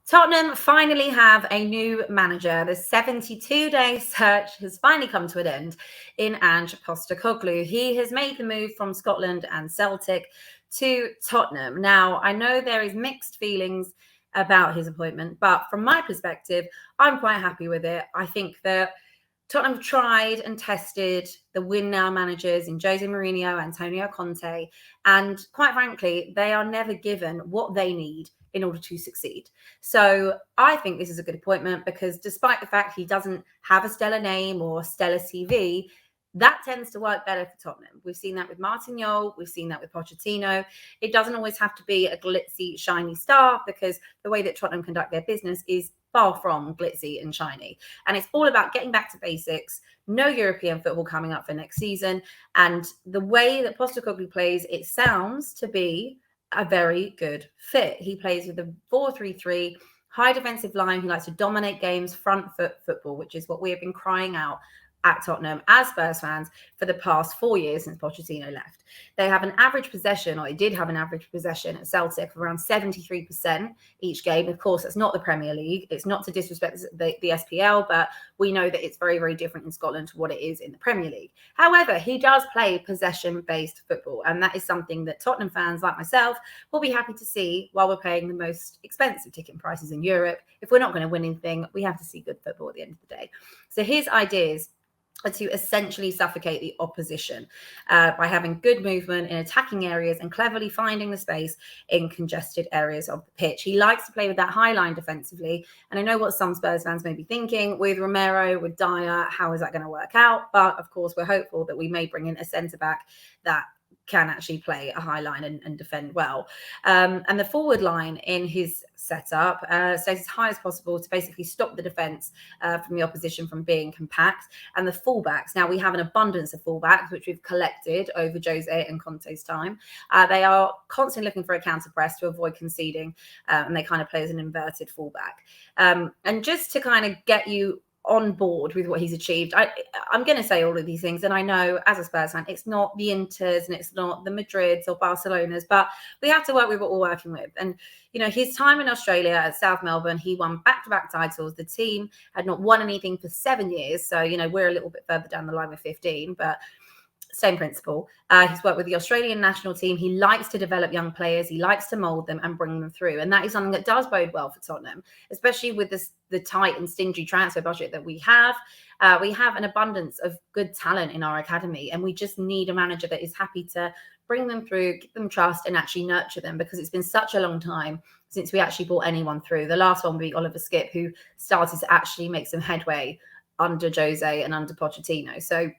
Tottenham finally have a new manager. The 72-day search has finally come to an end in Ange Postecoglou. He has made the move from Scotland and Celtic to Tottenham. Now, I know there is mixed feelings about his appointment, but from my perspective, I'm quite happy with it. I think that Tottenham tried and tested the win now managers in Jose Mourinho, Antonio Conte, and quite frankly, they are never given what they need in order to succeed. So I think this is a good appointment because despite the fact he doesn't have a stellar name or stellar CV, that tends to work better for Tottenham. We've seen that with Martin Jol. We've seen that with Pochettino. It doesn't always have to be a glitzy, shiny star because the way that Tottenham conduct their business is far from glitzy and shiny. And it's all about getting back to basics, no European football coming up for next season. And the way that Postecoglou plays, it sounds to be a very good fit. He plays with a 4-3-3, high defensive line. He likes to dominate games, front foot football, which is what we have been crying out at Tottenham as Spurs fans for the past 4 years since Pochettino left. They have an average possession, or they did have an average possession at Celtic of around 73% each game. Of course, that's not the Premier League. It's not to disrespect the SPL, but we know that it's very, very different in Scotland to what it is in the Premier League. However, he does play possession-based football, and that is something that Tottenham fans like myself will be happy to see while we're paying the most expensive ticket prices in Europe. If we're not going to win anything, we have to see good football at the end of the day. So his ideas are to essentially suffocate the opposition by having good movement in attacking areas and cleverly finding the space in congested areas of the pitch. He likes to play with that high line defensively. And I know what some Spurs fans may be thinking with Romero, with Dyer, how is that going to work out? But of course, we're hopeful that we may bring in a centre-back that can actually play a high line and defend well. And the forward line in his setup stays as high as possible to basically stop the defence from the opposition from being compact. And the fullbacks, now we have an abundance of fullbacks, which we've collected over Jose and Conte's time. They are constantly looking for a counter press to avoid conceding, and they kind of play as an inverted fullback. And just to kind of get you on board with what he's achieved, I'm going to say all of these things, and I know as a Spurs fan it's not the Inters and it's not the Madrids or Barcelonas, but we have to work with what we're working with. And you know, his time in Australia at South Melbourne, he won back-to-back titles. The team had not won anything for 7 years, so you know, we're a little bit further down the line with 15, but same principle. He's worked with the Australian national team. He likes to develop young players. He likes to mould them and bring them through. And that is something that does bode well for Tottenham, especially with the tight and stingy transfer budget that we have. We have an abundance of good talent in our academy, and we just need a manager that is happy to bring them through, give them trust, and actually nurture them, because it's been such a long time since we actually brought anyone through. The last one would be Oliver Skipp, who started to actually make some headway under Jose and under Pochettino. So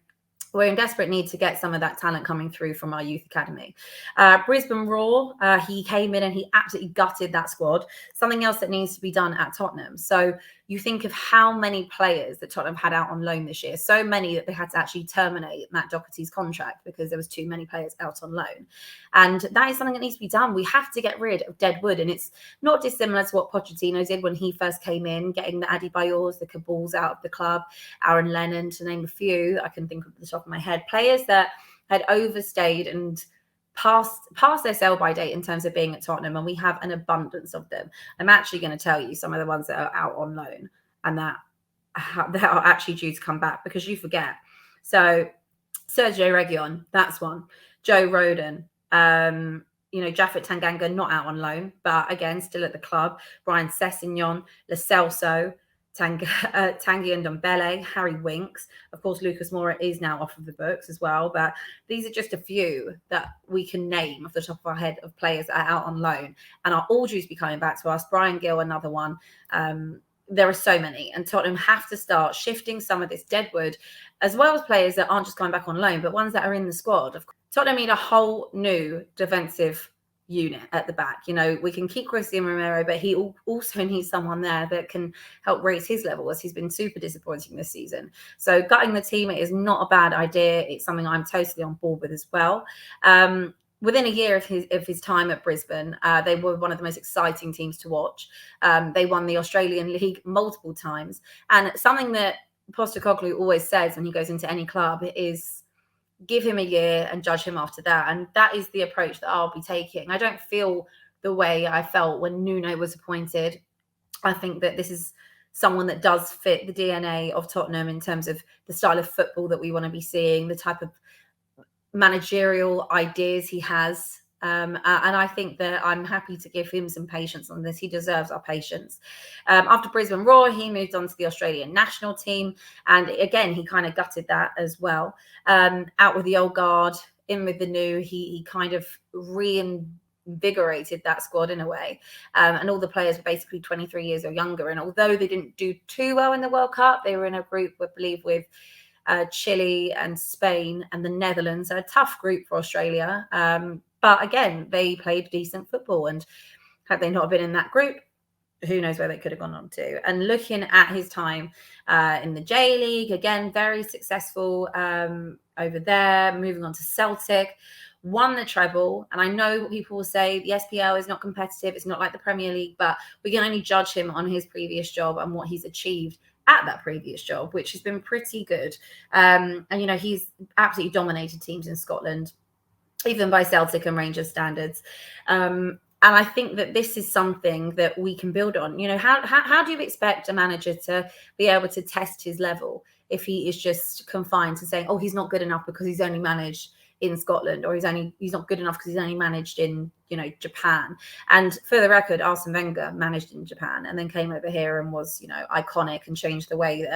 we're in desperate need to get some of that talent coming through from our youth academy. Brisbane Roar, he came in and he absolutely gutted that squad. Something else that needs to be done at Tottenham. So you think of how many players that Tottenham had out on loan this year. So many that they had to actually terminate Matt Doherty's contract because there was too many players out on loan. And that is something that needs to be done. We have to get rid of dead wood. And it's not dissimilar to what Pochettino did when he first came in, getting the Adebayors, the Kabuls out of the club, Aaron Lennon, to name a few. I can think of the top of my head. Players that had overstayed and past their sell-by date in terms of being at Tottenham, and we have an abundance of them. I'm actually going to tell you some of the ones that are out on loan and that are actually due to come back, because you forget. So Sergio Reguilon, that's one. Joe Rodon, Japhet Tanganga, not out on loan, but again, still at the club. Brian Sessegnon, Lo Celso, Tanguy Ndombele, Harry Winks. Of course, Lucas Moura is now off of the books as well. But these are just a few that we can name off the top of our head of players that are out on loan and are all due to be coming back to us. Brian Gill, another one. There are so many, and Tottenham have to start shifting some of this deadwood, as well as players that aren't just coming back on loan, but ones that are in the squad. Of course, Tottenham need a whole new defensive unit at the back. You know, we can keep Christian Romero, but he also needs someone there that can help raise his level, as he's been super disappointing this season. So gutting the team is not a bad idea. It's something I'm totally on board with as well. Within a year of his time at Brisbane, they were one of the most exciting teams to watch. They won the Australian League multiple times. And something that Postecoglou always says when he goes into any club is, give him a year and judge him after that. And that is the approach that I'll be taking. I don't feel the way I felt when Nuno was appointed. I think that this is someone that does fit the DNA of Tottenham in terms of the style of football that we want to be seeing, the type of managerial ideas he has. And I think that I'm happy to give him some patience on this. He deserves our patience. After Brisbane Roar, he moved on to the Australian national team. And again, he kind of gutted that as well. Out with the old guard, in with the new. He kind of reinvigorated that squad in a way. And all the players were basically 23 years or younger. And although they didn't do too well in the World Cup, they were in a group, I believe, with Chile and Spain and the Netherlands. A tough group for Australia. But again, they played decent football. And had they not been in that group, who knows where they could have gone on to. And looking at his time in the J League, again, very successful over there, moving on to Celtic, won the treble. And I know what people will say, the SPL is not competitive. It's not like the Premier League, but we can only judge him on his previous job and what he's achieved at that previous job, which has been pretty good. And, you know, he's absolutely dominated teams in Scotland, even by Celtic and Rangers standards. And I think that this is something that we can build on. You know, how do you expect a manager to be able to test his level if he is just confined to saying, oh, he's not good enough because he's only managed in Scotland, or he's not good enough because he's only managed in, you know, Japan. And for the record, Arsene Wenger managed in Japan and then came over here and was, you know, iconic and changed the way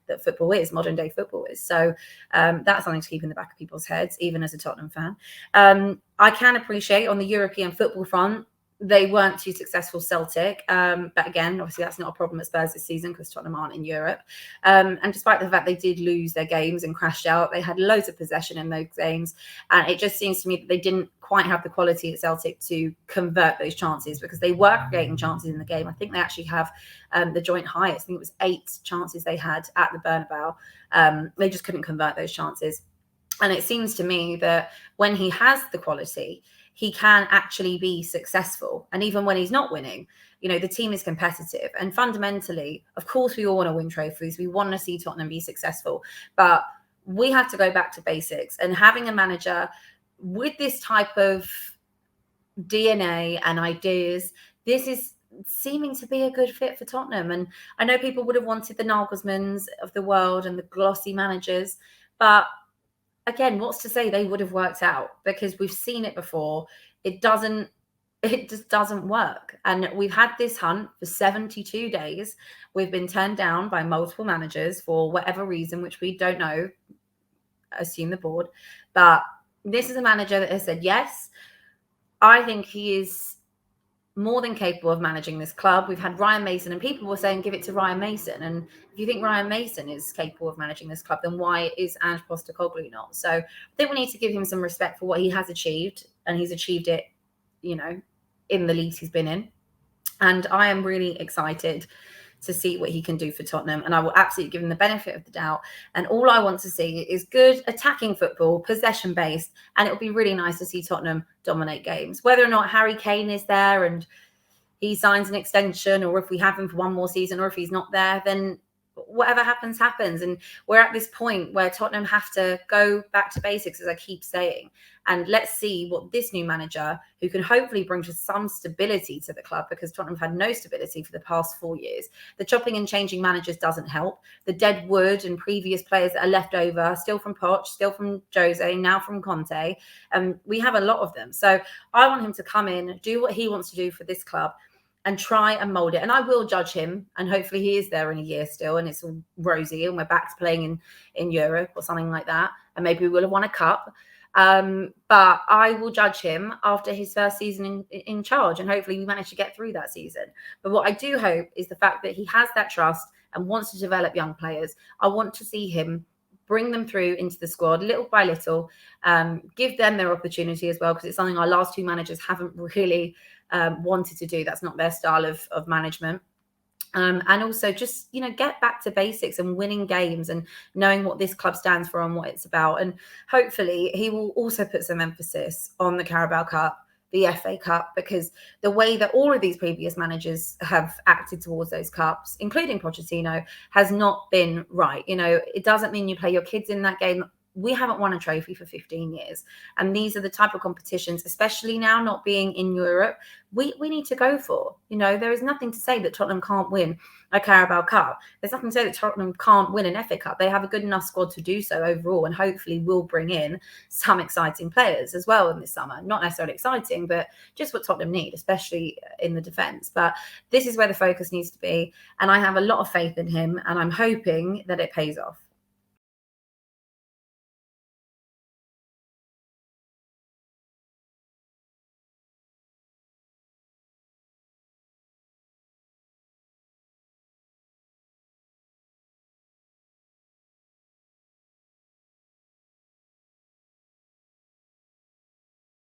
that football is, modern day football is. So that's something to keep in the back of people's heads, even as a Tottenham fan. I can appreciate on the European football front, they weren't too successful, Celtic. But again, obviously that's not a problem at Spurs this season because Tottenham aren't in Europe. And despite the fact they did lose their games and crashed out, they had loads of possession in those games. And it just seems to me that they didn't quite have the quality at Celtic to convert those chances, because they were creating chances in the game. I think they actually have the joint highest. I think it was 8 chances they had at the Bernabeu. They just couldn't convert those chances. And it seems to me that when he has the quality, he can actually be successful. And even when he's not winning, you know, the team is competitive. And fundamentally, of course, we all want to win trophies. We want to see Tottenham be successful. But we have to go back to basics. And having a manager with this type of DNA and ideas, this is seeming to be a good fit for Tottenham. And I know people would have wanted the Nagelsmanns of the world and the glossy managers, but again, what's to say they would have worked out? Because we've seen it before. It just doesn't work. And we've had this hunt for 72 days. We've been turned down by multiple managers for whatever reason, which we don't know, assume the board. But this is a manager that has said yes. I think he is more than capable of managing this club. We've had Ryan Mason, and people were saying, give it to Ryan Mason. And if you think Ryan Mason is capable of managing this club, then why is Ange Postecoglou not? So I think we need to give him some respect for what he has achieved, and he's achieved it, you know, in the leagues he's been in. And I am really excited to see what he can do for Tottenham. And I will absolutely give him the benefit of the doubt. And all I want to see is good attacking football, possession-based. And it'll be really nice to see Tottenham dominate games. Whether or not Harry Kane is there and he signs an extension, or if we have him for one more season, or if he's not there, then whatever happens, happens. And we're at this point where Tottenham have to go back to basics, as I keep saying. And let's see what this new manager, who can hopefully bring just some stability to the club, because Tottenham have had no stability for the past 4 years. The chopping and changing managers doesn't help. The dead wood and previous players that are left over, still from Poch, still from Jose, now from Conte. We have a lot of them. So I want him to come in, do what he wants to do for this club, and try and mould it. And I will judge him, and hopefully he is there in a year still, and it's all rosy, and we're back to playing in Europe or something like that. And maybe we will have won a cup. But I will judge him after his first season in charge, and hopefully we manage to get through that season. But what I do hope is the fact that he has that trust and wants to develop young players. I want to see him bring them through into the squad little by little, give them their opportunity as well, because it's something our last 2 managers haven't really wanted to do. That's not their style of management. And also just, you know, get back to basics and winning games and knowing what this club stands for and what it's about. And hopefully he will also put some emphasis on the Carabao Cup, the FA Cup, because the way that all of these previous managers have acted towards those cups, including Pochettino, has not been right. You know, it doesn't mean you play your kids in that game. we haven't won a trophy for 15 years. And these are the type of competitions, especially now not being in Europe, we need to go for. You know, there is nothing to say that Tottenham can't win a Carabao Cup. There's nothing to say that Tottenham can't win an FA Cup. They have a good enough squad to do so overall, and hopefully will bring in some exciting players as well in this summer. Not necessarily exciting, but just what Tottenham need, especially in the defence. But this is where the focus needs to be. And I have a lot of faith in him, and I'm hoping that it pays off.